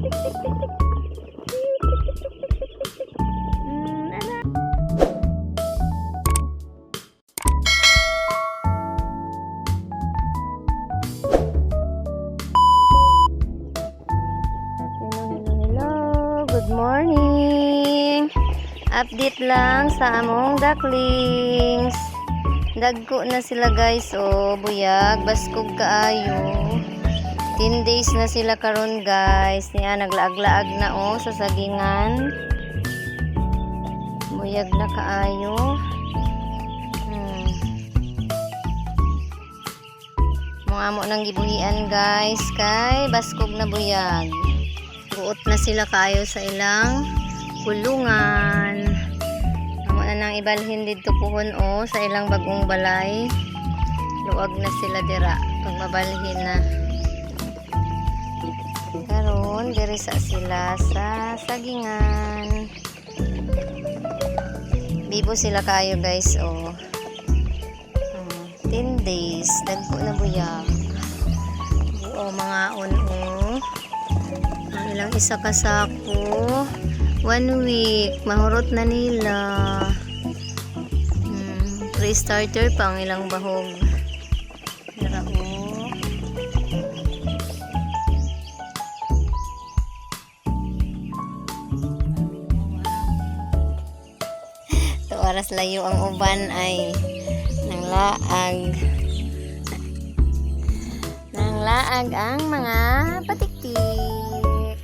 Good morning! Update lang sa among ducklings. Dagko na sila guys, oh, buyag, baskog kaayo. 10 days na sila karon guys. Niya naglaag-laag na oh sa sagingan. Buyag na kaayo. Amo nang gibuhian guys kay baskog na buyag. Buot na sila kaayo sa ilang kulungan. Amo na nang ibalhin dito puhon o sa ilang bagong balay. Luwag na sila dira pag mabalhin na. Karon diri sa sila sa sagingan. Bibo sila kaayo guys o. 10 days dagko na buyag. O mga on-o. Ang ilang isa kasako 1 week mahurot na nila. Pre-starter pa ang ilang bahog. Dara o. To oras layo ang uban ay nang laag ang mga patiktik.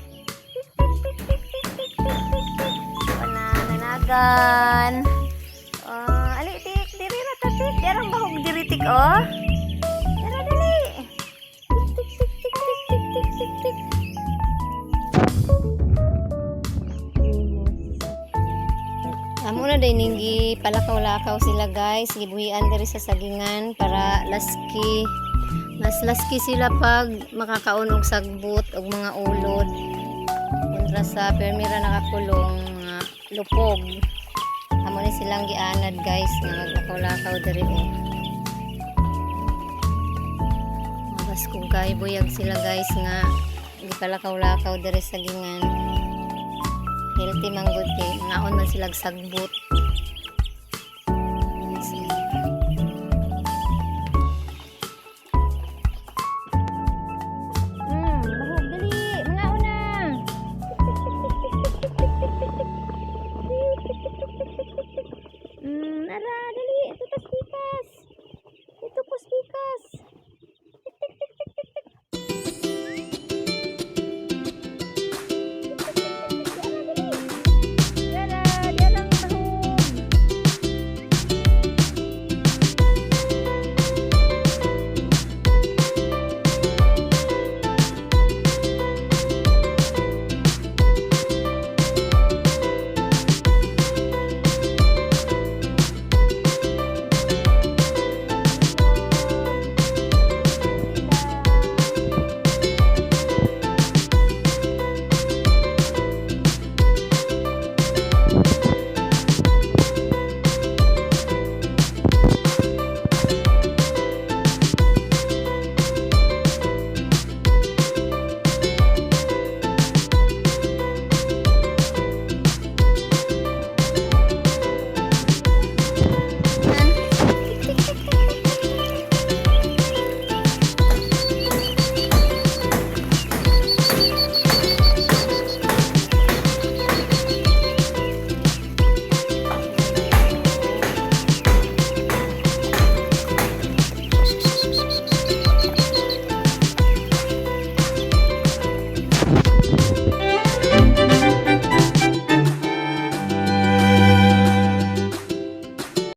Nanagan. Alitik, diri na tatik. Darang bahog diritik oh. Dara dali. Tik tik tik tik tik tik tik tik. Amo na din ninggi palakaw-lakaw sila guys, gibuhian diri sa sagingan para laski. Mas laski sila pag makakaon og sagbot og mga ulod. Kontra sa permira nakakulong nga lupog. Amo ni silang gianad guys nga maglakaw-lakaw diri oh. Mabas kung kay buyag sila guys nga gipalakaw-lakaw diri sa sagingan. Healthy man good kay naon man sila sagbot. Bahog dali, mga una. Ara dali, ito tas pikas. Ito pos pikas.